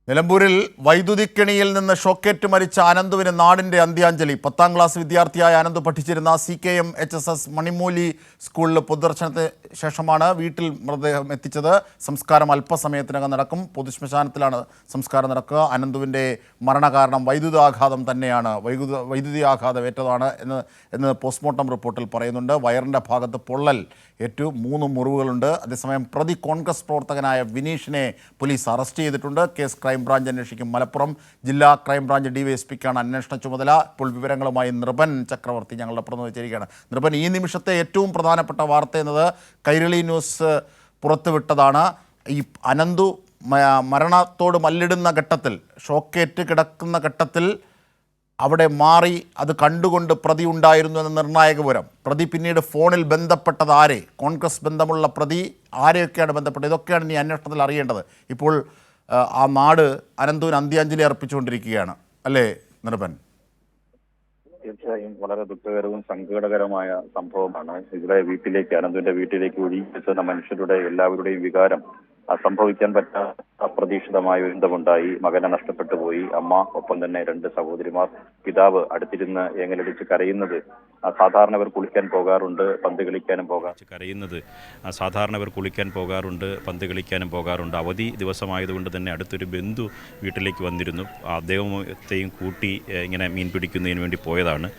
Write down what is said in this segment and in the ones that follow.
നിലമ്പൂരിൽ വൈദ്യുതിക്കെണിയിൽ നിന്ന് ഷോക്കേറ്റ് മരിച്ച അനന്തുവിന് നാടിന്റെ അന്ത്യാഞ്ജലി. 10ാം ക്ലാസ് വിദ്യാർത്ഥിയായ അനന്തു പഠിച്ചിരുന്ന CKM HSS മണിമൂലി സ്കൂളിൽ പൊതുദർശനത്തിന് ശേഷമാണ് വീട്ടിൽ മൃതദേഹം എത്തിച്ചത്. സംസ്കാരം അല്പസമയത്തിനകം നടക്കും. പൊതുശ്മശാനത്തിലാണ് സംസ്കാരം നടക്കുക. അനന്തുവിൻ്റെ മരണകാരണം വൈദ്യുതാഘാതം തന്നെയാണ്. വൈദ്യുതി ആഘാതം ഏറ്റതാണ് എന്ന് പോസ്റ്റ്മോർട്ടം റിപ്പോർട്ടിൽ പറയുന്നുണ്ട്. വയറിൻ്റെ ഭാഗത്ത് പൊള്ളൽ ഏറ്റു, 3 മുറിവുകളുണ്ട്. അതേസമയം പ്രതി കോൺഗ്രസ് പ്രവർത്തകനായ വിനീഷിനെ പോലീസ് അറസ്റ്റ് ചെയ്തിട്ടുണ്ട്. കേസ് ക്രൈംബ്രാഞ്ച് അന്വേഷിക്കും. മലപ്പുറം ജില്ലാ ക്രൈംബ്രാഞ്ച് DYSPക്കാണ് അന്വേഷണ ചുമതല. ഇപ്പോൾ വിവരങ്ങളുമായി നൃപൻ ചക്രവർത്തി ഞങ്ങളുടെ പ്രതിനിധി ചേരുകയാണ്. നൃപൻ, ഈ നിമിഷത്തെ ഏറ്റവും പ്രധാനപ്പെട്ട വാർത്ത എന്നത് കൈരളി ന്യൂസ് പുറത്തുവിട്ടതാണ്. ഈ അനന്തു മരണത്തോട് മല്ലിടുന്ന ഘട്ടത്തിൽ, ഷോക്കേറ്റ് കിടക്കുന്ന ഘട്ടത്തിൽ അവിടെ മാറി അത് കണ്ടുകൊണ്ട് പ്രതി ഉണ്ടായിരുന്നു എന്ന നിർണായക വിവരം. പ്രതി പിന്നീട് ഫോണിൽ ബന്ധപ്പെട്ടത് ആരെ, കോൺഗ്രസ് ബന്ധമുള്ള പ്രതി ആരെയൊക്കെയാണ് ബന്ധപ്പെട്ടത്, ഇതൊക്കെയാണ് ഇനി അന്വേഷണത്തിൽ അറിയേണ്ടത്. ഇപ്പോൾ ആ നാട് അനന്തുവിന് അന്ത്യാഞ്ജലി അർപ്പിച്ചുകൊണ്ടിരിക്കുകയാണ്, അല്ലേ നിർഭൻ? തീർച്ചയായും വളരെ ദുഃഖകരവും സങ്കടകരമായ സംഭവമാണ്. ഇവിടെ അനന്തുവിന്റെ വീട്ടിലേക്ക് ഒഴുകിയെത്തുന്ന മനുഷ്യരുടെ എല്ലാവരുടെയും വികാരം സംഭവിക്കാൻ പറ്റാത്ത അപ്രതീക്ഷിതമായ ദുരന്തമുണ്ടായി. മകനെ നഷ്ടപ്പെട്ടു പോയി. അമ്മ, ഒപ്പം തന്നെ 2 സഹോദരിമാർ, പിതാവ് അടുത്തിരുന്ന് ഏങ്ങലടിച്ച് കരയുന്നത് സാധാരണ ഇവർ കുളിക്കാൻ പോകാറുണ്ട്, പന്ത് കളിക്കാനും പന്ത് കളിക്കാനും പോകാറുണ്ട്. അവധി ദിവസമായതുകൊണ്ട് തന്നെ അടുത്തൊരു ബന്ധു വീട്ടിലേക്ക് വന്നിരുന്നു. അദ്ദേഹത്തെയും കൂട്ടി ഇങ്ങനെ മീൻ പിടിക്കുന്നതിന് വേണ്ടി പോയതാണ്.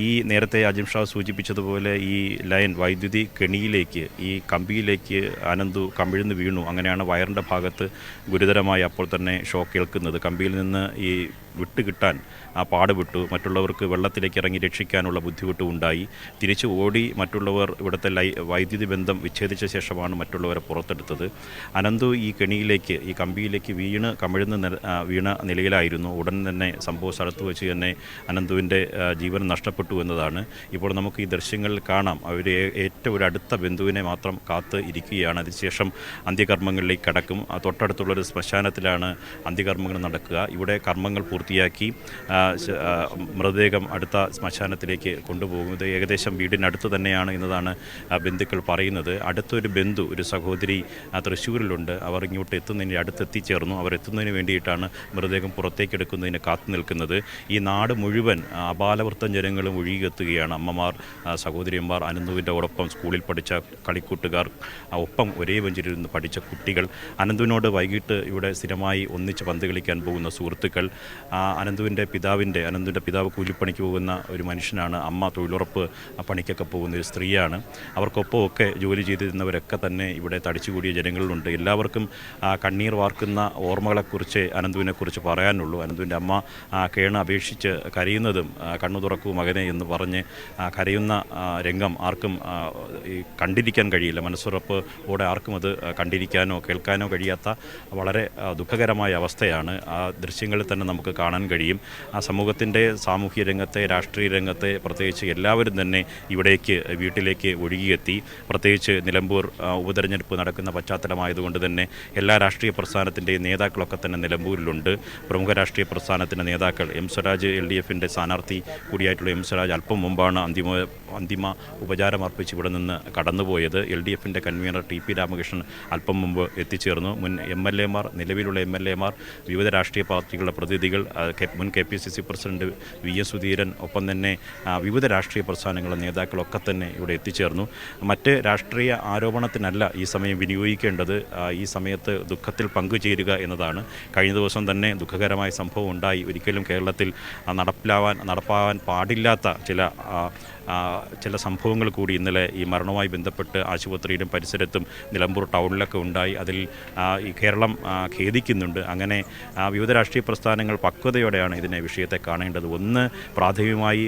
ഈ നേരത്തെ അജിം ഷാ സൂചിപ്പിച്ചതുപോലെ ഈ ലൈൻ വൈദ്യുതി കെണിയിലേക്ക്, ഈ കമ്പിയിലേക്ക് അനന്തു കമിഴ്ന്ന് വീണു. അങ്ങനെയാണ് വയറിൻ്റെ ഭാഗത്ത് ഗുരുതരമായി അപ്പോൾ തന്നെ ഷോക്ക് ഏൽക്കുന്നത്. കമ്പിയിൽ നിന്ന് ഈ വിട്ടുകിട്ടാൻ പാടുപെട്ടു. മറ്റുള്ളവർക്ക് വെള്ളത്തിലേക്ക് ഇറങ്ങി രക്ഷിക്കാനുള്ള ബുദ്ധിമുട്ടും ഉണ്ടായി. തിരിച്ചു ഓടി മറ്റുള്ളവർ ഇവിടുത്തെ വൈദ്യുതി ബന്ധം വിച്ഛേദിച്ച ശേഷമാണ് മറ്റുള്ളവരെ പുറത്തെടുത്തത്. അനന്തു ഈ കെണിയിലേക്ക്, ഈ കമ്പിയിലേക്ക് വീണ നിലയിലായിരുന്നു. ഉടൻ തന്നെ സംഭവ സ്ഥലത്ത് വെച്ച് തന്നെ അനന്തുവിൻ്റെ ജീവൻ നഷ്ടപ്പെട്ടു എന്നതാണ്. ഇപ്പോൾ നമുക്ക് ഈ ദൃശ്യങ്ങളിൽ കാണാം. അവർ ഏറ്റവും ഒരു അടുത്ത ബന്ധുവിനെ മാത്രം കാത്ത് ഇരിക്കുകയാണ്. അതിനുശേഷം അന്ത്യകർമ്മങ്ങളിലേക്ക് കടക്കും. തൊട്ടടുത്തുള്ളൊരു ശ്മശാനത്തിലാണ് അന്ത്യകർമ്മങ്ങൾ നടക്കുക. ഇവിടെ കർമ്മങ്ങൾ പൂർത്തിയാക്കി മൃതദേഹം അടുത്ത ശ്മശാനത്തിലേക്ക് കൊണ്ടുപോകുന്നത് ഏകദേശം വീടിനടുത്ത് തന്നെയാണ് എന്നതാണ് ബന്ധുക്കൾ പറയുന്നത്. അടുത്തൊരു ബന്ധു, ഒരു സഹോദരി തൃശ്ശൂരിലുണ്ട്. അവർ ഇങ്ങോട്ട് അടുത്തെത്തിച്ചേർന്നു. അവർ എത്തുന്നതിന് വേണ്ടിയിട്ടാണ് മൃതദേഹം പുറത്തേക്കെടുക്കുന്നതിന് കാത്തു നിൽക്കുന്നത്. ഈ നാട് മുഴുവൻ അപാലവൃത്തം ജനങ്ങളും ഒഴുകിയെത്തുകയാണ്. അമ്മമാർ, സഹോദരിമാർ, അനന്തുവിൻ്റെ ഒപ്പം സ്കൂളിൽ പഠിച്ച കളിക്കൂട്ടുകാർ, ഒപ്പം ഒരേ ബെഞ്ചിലിരുന്ന് പഠിച്ച കുട്ടികൾ, അനന്തുവിനോട് വൈകിട്ട് ഇവിടെ സ്ഥിരമായി ഒന്നിച്ച് പന്ത് കളിക്കാൻ പോകുന്ന സുഹൃത്തുക്കൾ, അനന്തുവിൻ്റെ പിതാവ് കൂലിപ്പണിക്ക് പോകുന്ന ഒരു മനുഷ്യനാണ്. അമ്മ തൊഴിലുറപ്പ് പണിക്കൊക്കെ പോകുന്ന ഒരു സ്ത്രീയാണ്. അവർക്കൊപ്പമൊക്കെ ജോലി ചെയ്തിരുന്നവരൊക്കെ തന്നെ ഇവിടെ തടിച്ചുകൂടിയ ജനങ്ങളുണ്ട്. എല്ലാവർക്കും കണ്ണീർ വാർക്കുന്ന ഓർമ്മകളെക്കുറിച്ച് അനന്തുവിനെക്കുറിച്ച് പറയാനുള്ളൂ. അനന്തുവിൻ്റെ അമ്മ അപേക്ഷിച്ച് കരയുന്നതും, കണ്ണു തുറക്കൂ മകനെ എന്ന് പറഞ്ഞ് കരയുന്ന രംഗം ആർക്കും കണ്ടിരിക്കാൻ കഴിയില്ല. മനസ്സുറപ്പോടെ ആർക്കും അത് കണ്ടിരിക്കാനോ കേൾക്കാനോ കഴിയാത്ത വളരെ ദുഃഖകരമായ അവസ്ഥയാണ്. ആ ദൃശ്യങ്ങളിൽ തന്നെ നമുക്ക് കാണാൻ കഴിയും. ആ സമൂഹത്തിൻ്റെ സാമൂഹ്യ രംഗത്തെ, രാഷ്ട്രീയ രംഗത്തെ പ്രത്യേകിച്ച് എല്ലാവരും തന്നെ വീട്ടിലേക്ക് ഒഴുകിയെത്തി. പ്രത്യേകിച്ച് നിലമ്പൂർ ഉപതെരഞ്ഞെടുപ്പ് നടക്കുന്ന പശ്ചാത്തലമായതുകൊണ്ട് തന്നെ എല്ലാ രാഷ്ട്രീയ പ്രസ്ഥാനത്തിൻ്റെയും നേതാക്കളൊക്കെ തന്നെ നിലമ്പൂരിലുണ്ട്. പ്രമുഖ രാഷ്ട്രീയ പ്രസ്ഥാനത്തിൻ്റെ നേതാക്കൾ, സ്വരാജ് LDFിൻ്റെ സ്ഥാനാർത്ഥി കൂടിയായിട്ടുള്ള സ്വരാജ് അല്പം മുമ്പാണ് അന്തിമ ഉപചാരം അർപ്പിച്ച് ഇവിടെ നിന്ന് കടന്നുപോയത്. LDFിൻ്റെ കൺവീനർ TP രാമകൃഷ്ണൻ അല്പം മുമ്പ് എത്തിച്ചേർന്നു. മുൻ MLA മാർ, നിലവിലുള്ള MLA മാർ, വിവിധ രാഷ്ട്രീയ പാർട്ടികളുടെ പ്രതിനിധികൾ, മുൻ KPCC പ്രസിഡന്റ് VS സുധീരൻ, ഒപ്പം തന്നെ വിവിധ രാഷ്ട്രീയ പ്രസ്ഥാനങ്ങളുടെ നേതാക്കളൊക്കെ തന്നെ ഇവിടെ എത്തിച്ചേർന്നു. മറ്റ് രാഷ്ട്രീയ ആരോപണത്തിനല്ല ഈ സമയം വിനിയോഗിക്കേണ്ടത്. ഈ സമയത്ത് ദുഃഖത്തിൽ പങ്കുചേരുക എന്നതാണ്. കഴിഞ്ഞ ദിവസം തന്നെ ദുഃഖകരമായ സംഭവം ഉണ്ടായി. ഒരിക്കലും കേരളത്തിൽ നടപ്പാവാൻ പാടില്ലാത്ത ചില സംഭവങ്ങൾ കൂടി ഇന്നലെ ഈ മരണവുമായി ബന്ധപ്പെട്ട് ആശുപത്രിയിലും പരിസരത്തും നിലമ്പൂർ ടൗണിലൊക്കെ ഉണ്ടായി. അതിൽ ഈ കേരളം ഖേദിക്കുന്നുണ്ട്. അങ്ങനെ വിവിധ രാഷ്ട്രീയ പ്രസ്ഥാനങ്ങൾ പക്വതയോടെയാണ് വിഷയത്തെ കാണേണ്ടത്. ഒന്ന്, പ്രാഥമികമായി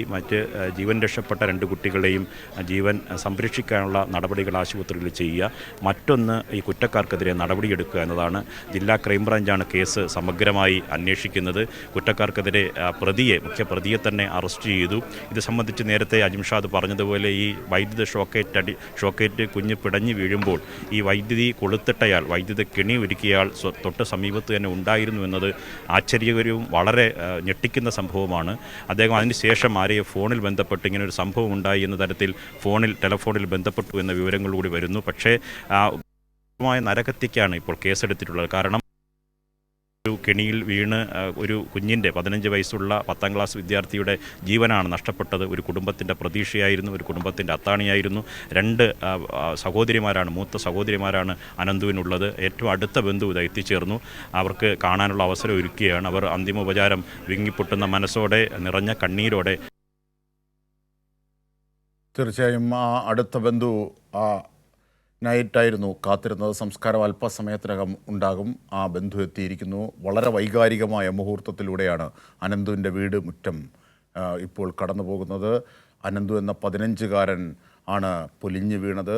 ജീവൻ രക്ഷപ്പെട്ട 2 കുട്ടികളുടെയും ജീവൻ സംരക്ഷിക്കാനുള്ള നടപടികൾ ആശുപത്രിയിൽ ചെയ്യുക. മറ്റൊന്ന്, ഈ കുറ്റക്കാർക്കെതിരെ നടപടിയെടുക്കുക എന്നതാണ്. ജില്ലാ ക്രൈംബ്രാഞ്ചാണ് കേസ് സമഗ്രമായി അന്വേഷിക്കുന്നത്. കുറ്റക്കാർക്കെതിരെ മുഖ്യപ്രതിയെ തന്നെ അറസ്റ്റ് ചെയ്തു. ഇത് സംബന്ധിച്ച് നേരത്തെ അജിം ഷാദ് പറഞ്ഞതുപോലെ ഈ വൈദ്യുത ഷോക്കേറ്റ് കുഞ്ഞ് പിടഞ്ഞു വീഴുമ്പോൾ ഈ വൈദ്യുതി കൊളുത്തിട്ടയാൾ, വൈദ്യുത കെണി ഒരുക്കിയയാൾ തൊട്ട് സമീപത്ത് തന്നെ ഉണ്ടായിരുന്നു എന്നത് ആശ്ചര്യകരവും വളരെ ഞെട്ടിക്കുന്ന സംഭവമാണ്. അദ്ദേഹം അതിനുശേഷം ആരെയോ ഫോണിൽ ബന്ധപ്പെട്ട് ഇങ്ങനൊരു സംഭവം ഉണ്ടായി എന്ന തരത്തിൽ ടെലഫോണിൽ ബന്ധപ്പെട്ടു എന്ന വിവരങ്ങൾ കൂടി വരുന്നു. പക്ഷേ നരകത്തിക്കാണ് ഇപ്പോൾ കേസെടുത്തിട്ടുള്ളത്. കാരണം ഒരു കെണിയിൽ വീണ് ഒരു കുഞ്ഞിൻ്റെ 15 വയസ്സുള്ള 10ാം ക്ലാസ് വിദ്യാർത്ഥിയുടെ ജീവനാണ് നഷ്ടപ്പെട്ടത്. ഒരു കുടുംബത്തിൻ്റെ പ്രതീക്ഷയായിരുന്നു, ഒരു കുടുംബത്തിൻ്റെ അത്താണിയായിരുന്നു. 2 സഹോദരിമാരാണ്, മൂത്ത സഹോദരിമാരാണ് അനന്തുവിനുള്ളത്. ഏറ്റവും അടുത്ത ബന്ധു ഇത് എത്തിച്ചേർന്നു. അവർക്ക് കാണാനുള്ള അവസരം ഒരുക്കുകയാണ്. അവർ അന്തിമോപചാരം വിങ്ങിപ്പൊട്ടുന്ന മനസ്സോടെ, നിറഞ്ഞ കണ്ണീരോടെ. തീർച്ചയായും ആ അടുത്ത ബന്ധു ആ നൈറ്റായിരുന്നു കാത്തിരുന്നത്. സംസ്കാരം അല്പസമയത്തിനകം ഉണ്ടാകും. ആ ബന്ധു എത്തിയിരിക്കുന്നു. വളരെ വൈകാരികമായ മുഹൂർത്തത്തിലൂടെയാണ് അനന്തുവിൻ്റെ വീട് മുറ്റം ഇപ്പോൾ കടന്നു പോകുന്നത്. അനന്തു എന്ന 15-കാരൻ ആണ് പൊലിഞ്ഞു വീണത്.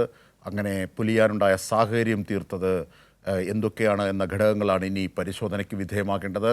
അങ്ങനെ പൊലിയാനുണ്ടായ സാഹചര്യം തീർത്തത് എന്തൊക്കെയാണ് എന്ന ഘടകങ്ങളാണ് ഇനി പരിശോധനയ്ക്ക് വിധേയമാക്കേണ്ടത്.